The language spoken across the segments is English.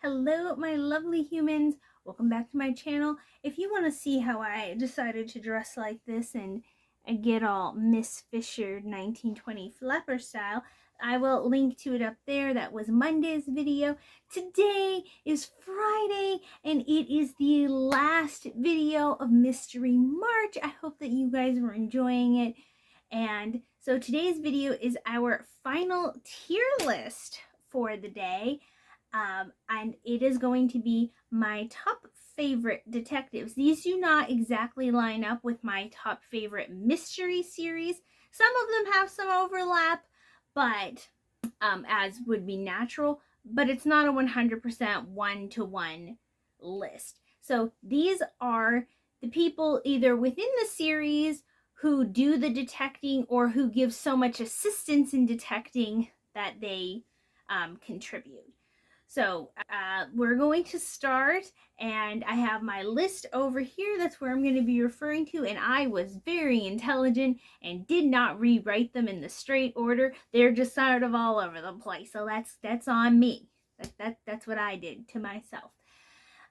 Hello, my lovely humans. Welcome back to my channel. If you want to see how I decided to dress like this and get all Miss Fisher 1920 flapper style, I will link to it up there. That was Monday's video. Today is Friday, and it is the last video of Mystery March. I hope that you guys were enjoying it. And so today's video is our final tier list for the day. And it is going to be my top favorite detectives. These do not exactly line up with my top favorite mystery series. Some of them have some overlap, but as would be natural, but it's not a 100% one-to-one list. So these are the people either within the series who do the detecting or who give so much assistance in detecting that they contribute. So we're going to start, and I have my list over here. That's where I'm going to be referring to, and I was very intelligent and did not rewrite them in the straight order. They're just sort of all over the place, so that's on me. That's what I did to myself.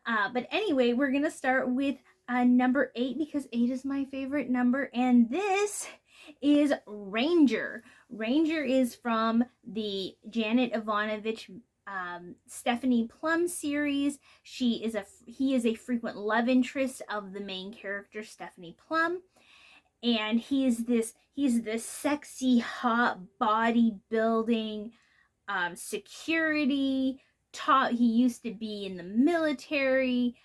But anyway, we're going to start with number 8 because 8 is my favorite number, and this is Ranger. Ranger is from the Janet Ivanovich Stephanie Plum series. He is a frequent love interest of the main character Stephanie Plum, and he's this sexy, hot, bodybuilding security. He used to be in the military,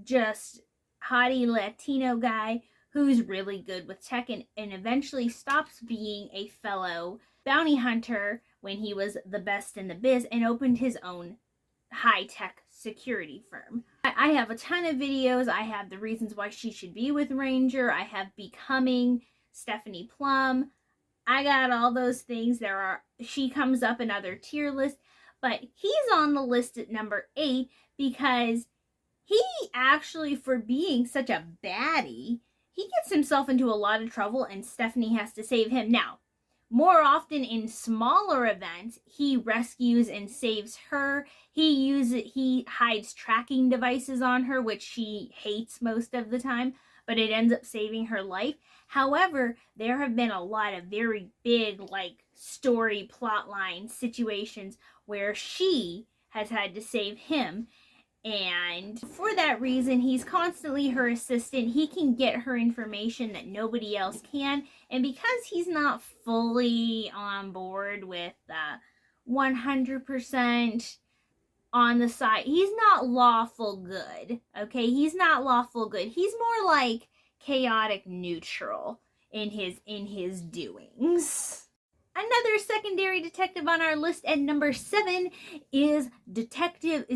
just hottie Latino guy who's really good with tech, and eventually stops being a fellow bounty hunter when he was the best in the biz and opened his own high-tech security firm. I have a ton of videos. I have the reasons why she should be with Ranger. I have Becoming Stephanie Plum. I got all those things. She comes up in other tier lists, but he's on the list at number 8 because he actually, for being such a baddie, he gets himself into a lot of trouble and Stephanie has to save him. Now, more often in smaller events, he rescues and saves her. He hides tracking devices on her, which she hates most of the time, but it ends up saving her life. However, there have been a lot of very big, story plotline situations where she has had to save him. And for that reason, he's constantly her assistant. He can get her information that nobody else can. And because he's not fully on board with 100% on the side, he's not lawful good, okay? He's not lawful good. He's more like chaotic neutral in his doings. Another secondary detective on our list at number 7 is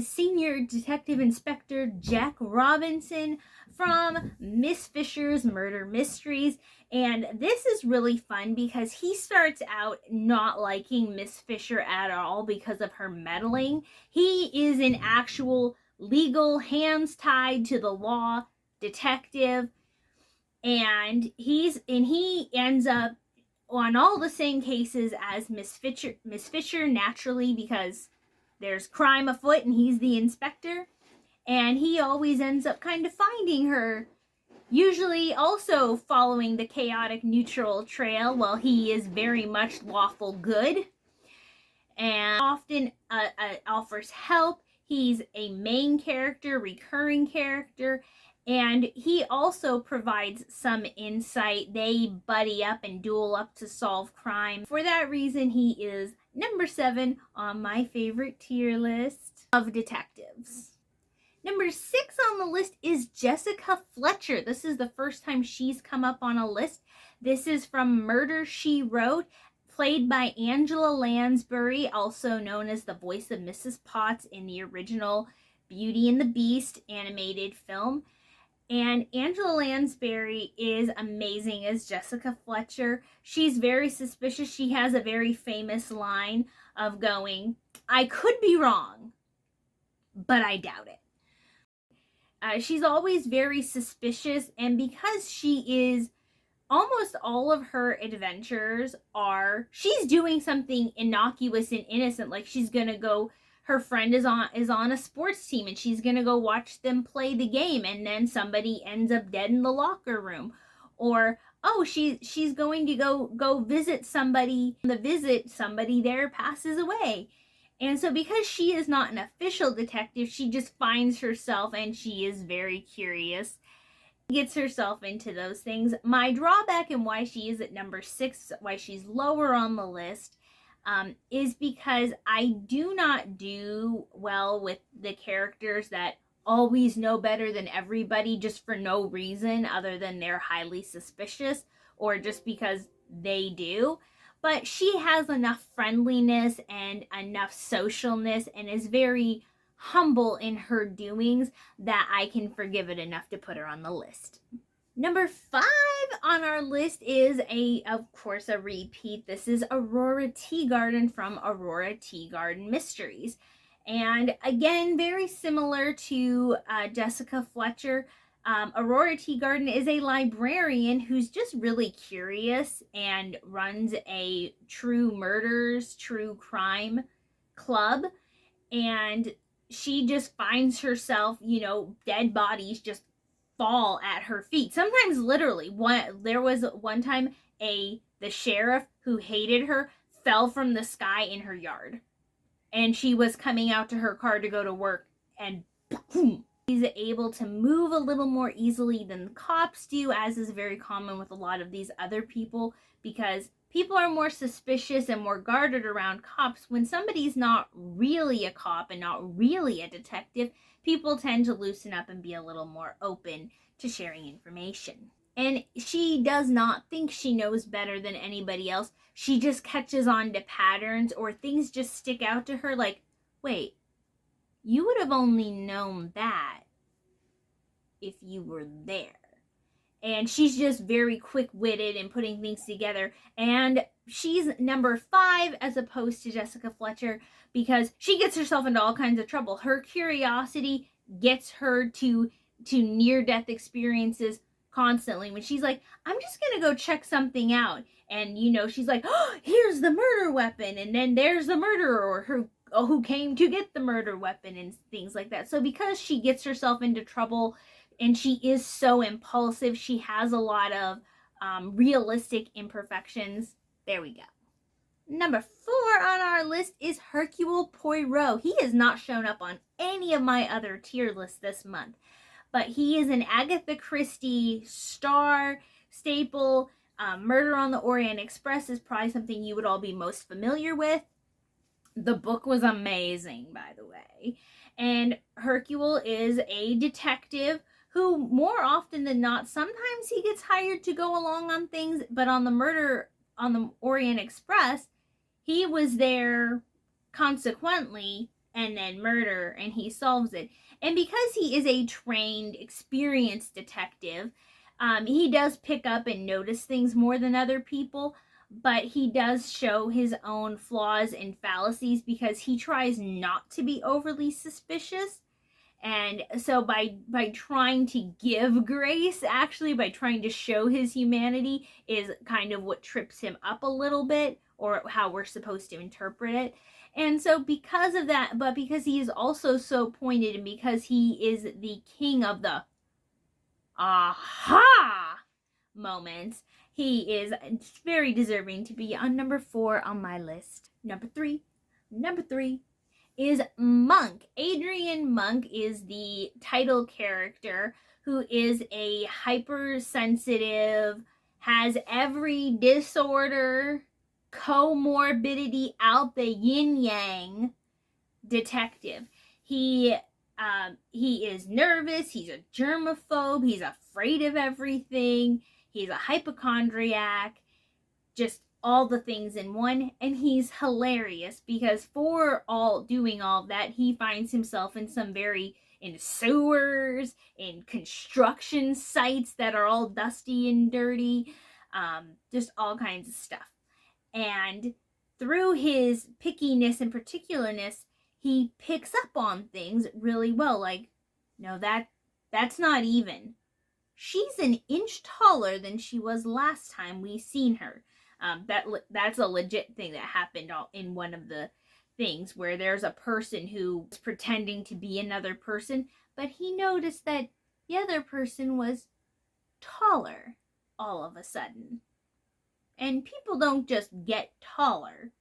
Senior Detective Inspector Jack Robinson from Miss Fisher's Murder Mysteries. And this is really fun because he starts out not liking Miss Fisher at all because of her meddling. He is an actual legal, hands tied to the law detective, and he ends up on all the same cases as Miss Fisher, naturally, because there's crime afoot and he's the inspector. And he always ends up kind of finding her, usually also following the chaotic neutral trail, while he is very much lawful good. And often offers help. He's a main character, recurring character, and he also provides some insight. They buddy up and duel up to solve crime. For that reason, he is number 7 on my favorite tier list of detectives. Number 6 on the list is Jessica Fletcher. This is the first time she's come up on a list. This is from Murder, She Wrote, played by Angela Lansbury, also known as the voice of Mrs. Potts in the original Beauty and the Beast animated film. And Angela Lansbury is amazing as Jessica Fletcher. She's very suspicious. She has a very famous line of going, "I could be wrong, but I doubt it." She's always very suspicious, and because she is, almost all of her adventures she's doing something innocuous and innocent, like she's gonna go her friend is on a sports team and she's gonna go watch them play the game, and then somebody ends up dead in the locker room. Or oh, she's going to go visit somebody. The visit, somebody there passes away. And so because she is not an official detective, she just finds herself, and she is very curious, gets herself into those things. My drawback and why she is at number 6, why she's lower on the list, is because I do not do well with the characters that always know better than everybody just for no reason other than they're highly suspicious or just because they do. But she has enough friendliness and enough socialness and is very humble in her doings that I can forgive it enough to put her on the list. Number 5 on our list is of course, a repeat. This is Aurora Teagarden from Aurora Teagarden Mysteries. And again, very similar to Jessica Fletcher. Aurora Teagarden is a librarian who's just really curious and runs a true murders, true crime club. And she just finds herself, dead bodies just fall at her feet. Sometimes literally. There was one time the sheriff who hated her fell from the sky in her yard. And she was coming out to her car to go to work, and boom. She's able to move a little more easily than cops do, as is very common with a lot of these other people, because people are more suspicious and more guarded around cops. When somebody's not really a cop and not really a detective, people tend to loosen up and be a little more open to sharing information. And she does not think she knows better than anybody else. She just catches on to patterns, or things just stick out to her like, wait, you would have only known that if you were there. And she's just very quick-witted in putting things together. And she's number 5 as opposed to Jessica Fletcher because she gets herself into all kinds of trouble. Her curiosity gets her to near-death experiences constantly. When she's like, I'm just going to go check something out. And, she's like, oh, here's the murder weapon. And then there's the murderer who came to get the murder weapon and things like that. So because she gets herself into trouble and she is so impulsive, she has a lot of realistic imperfections. There we go. Number 4 on our list is Hercule Poirot. He has not shown up on any of my other tier lists this month, but he is an Agatha Christie star staple. Murder on the Orient Express is probably something you would all be most familiar with. The book was amazing, by the way. And Hercule is a detective who, more often than not, sometimes he gets hired to go along on things, but on the Murder on the Orient Express, he was there consequently, and then murder, and he solves it. And because he is a trained, experienced detective, he does pick up and notice things more than other people, but he does show his own flaws and fallacies because he tries not to be overly suspicious. And so by trying to give grace, actually, by trying to show his humanity is kind of what trips him up a little bit, or how we're supposed to interpret it. And so because of that, but because he is also so pointed, and because he is the king of the aha moments, he is very deserving to be on number 4 on my list. Number 3 is Monk. Adrian Monk is the title character, who is a hypersensitive, has every disorder, comorbidity out the yin-yang detective. He is nervous, he's a germaphobe, he's afraid of everything, he's a hypochondriac, just all the things in one, and he's hilarious because for doing all that, he finds himself in sewers, in construction sites that are all dusty and dirty, just all kinds of stuff. And through his pickiness and particularness, he picks up on things really well. Like, no, that's not even. She's an inch taller than she was last time we seen her. That's a legit thing that happened in one of the things where there's a person who's pretending to be another person, but he noticed that the other person was taller all of a sudden. And people don't just get taller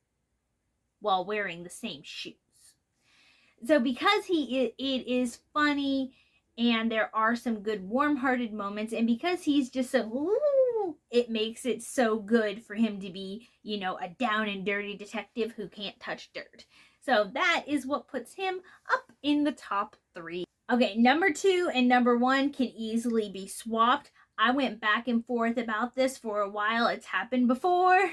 while wearing the same shoes. So because it is funny and there are some good warm-hearted moments, and because he's just so, ooh, it makes it so good for him to be, a down and dirty detective who can't touch dirt. So that is what puts him up in the top 3. Okay, number 2 and number 1 can easily be swapped. I went back and forth about this for a while. It's happened before.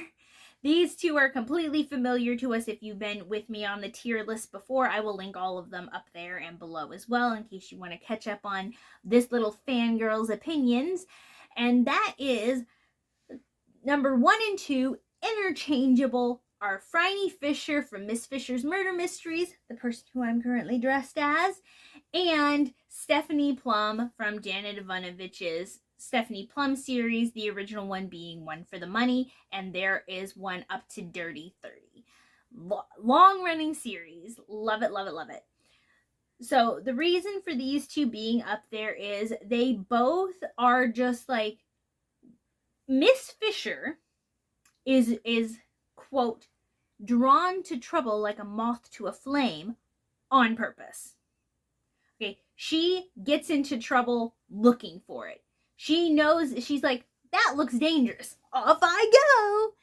These two are completely familiar to us if you've been with me on the tier list before. I will link all of them up there and below as well in case you want to catch up on this little fangirl's opinions. And that is number 1 and 2, interchangeable, are Phryne Fisher from Miss Fisher's Murder Mysteries, the person who I'm currently dressed as, and Stephanie Plum from Janet Ivanovich's Stephanie Plum series, the original one being One for the Money, and there is one up to Dirty 30. Long-running series. Love it, love it, love it. So the reason for these two being up there is they both are just like, Miss Fisher is quote, drawn to trouble like a moth to a flame on purpose. Okay, she gets into trouble looking for it. She knows, she's like, that looks dangerous. Off I go.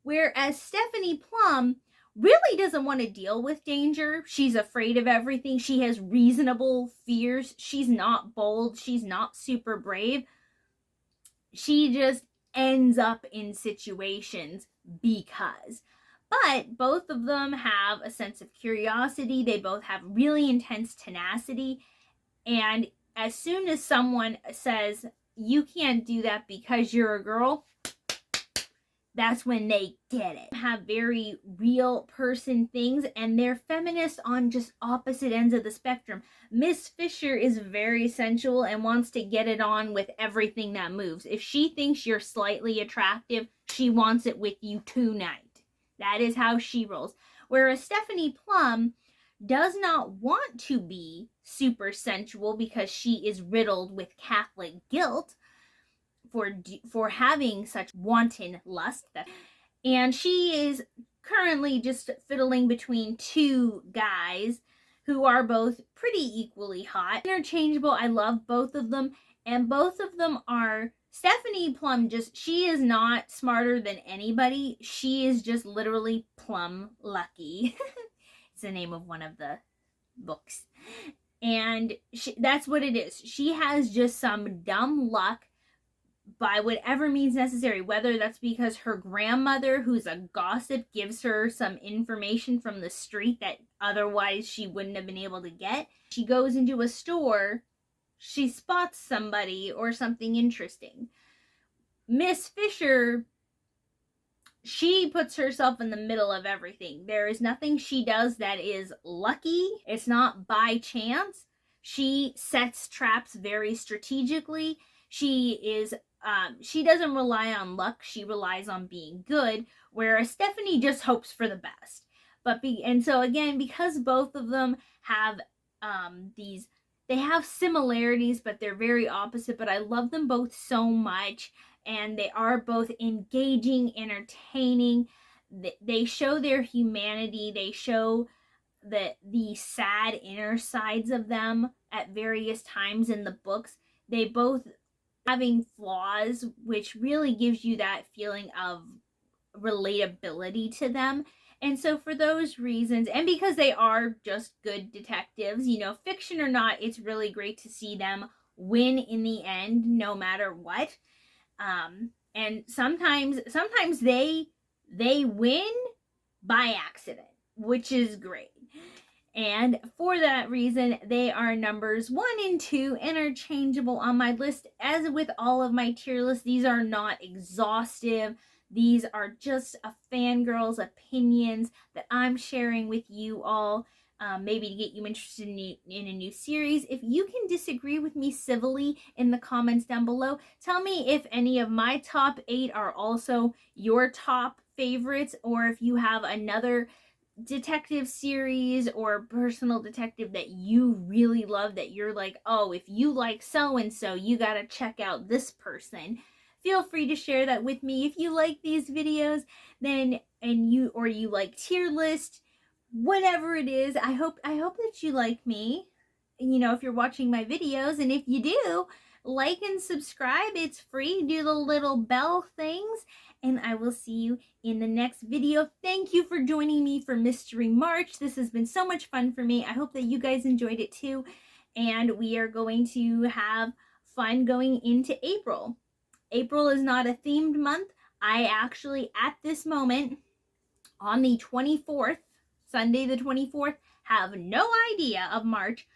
Whereas Stephanie Plum really doesn't want to deal with danger. She's afraid of everything. She has reasonable fears. She's not bold. She's not super brave. She just ends up in situations because. But both of them have a sense of curiosity. They both have really intense tenacity. And as soon as someone says, you can't do that because you're a girl, that's when they get it. Have very real person things, and they're feminists on just opposite ends of the spectrum. Miss Fisher is very sensual and wants to get it on with everything that moves. If she thinks you're slightly attractive, she wants it with you tonight. That is how she rolls. Whereas Stephanie Plum does not want to be super sensual because she is riddled with Catholic guilt for having such wanton lust. And she is currently just fiddling between two guys who are both pretty equally hot. Interchangeable, I love both of them. And both of them are, Stephanie Plum she is not smarter than anybody. She is just literally plum lucky. It's the name of one of the books. And that's what it is. She has just some dumb luck by whatever means necessary, whether that's because her grandmother, who's a gossip, gives her some information from the street that otherwise she wouldn't have been able to get. She goes into a store, she spots somebody or something interesting. Miss Fisher, she puts herself in the middle of everything. There is nothing she does that is lucky. It's not by chance. She sets traps very strategically. She doesn't rely on luck. She relies on being good, whereas Stephanie just hopes for the best. And so again, because both of them have they have similarities, but they're very opposite. But I love them both so much. And they are both engaging, entertaining. They show their humanity. They show the sad inner sides of them at various times in the books. They both having flaws, which really gives you that feeling of relatability to them. And so for those reasons, and because they are just good detectives, fiction or not, it's really great to see them win in the end, no matter what. And sometimes they win by accident, which is great. And for that reason, they are numbers 1 and 2 interchangeable on my list. As with all of my tier lists, these are not exhaustive. These are just a fangirl's opinions that I'm sharing with you all. Maybe to get you interested in a new series. If you can disagree with me civilly in the comments down below, tell me if any of my top 8 are also your top favorites, or if you have another detective series or personal detective that you really love, that you're like, oh, if you like so and so, you gotta check out this person, feel free to share that with me. If you like these videos, then you like tier list, whatever it is, I hope that you like me, if you're watching my videos. And if you do, like and subscribe. It's free. Do the little bell things, and I will see you in the next video. Thank you for joining me for Mystery March. This has been so much fun for me. I hope that you guys enjoyed it too, and we are going to have fun going into April. April is not a themed month. I actually, at this moment, on the 24th, Sunday the 24th, have no idea of March,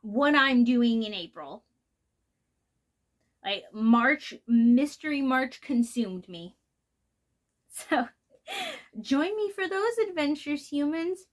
what I'm doing in April. Like, Mystery March consumed me. So, join me for those adventures, humans.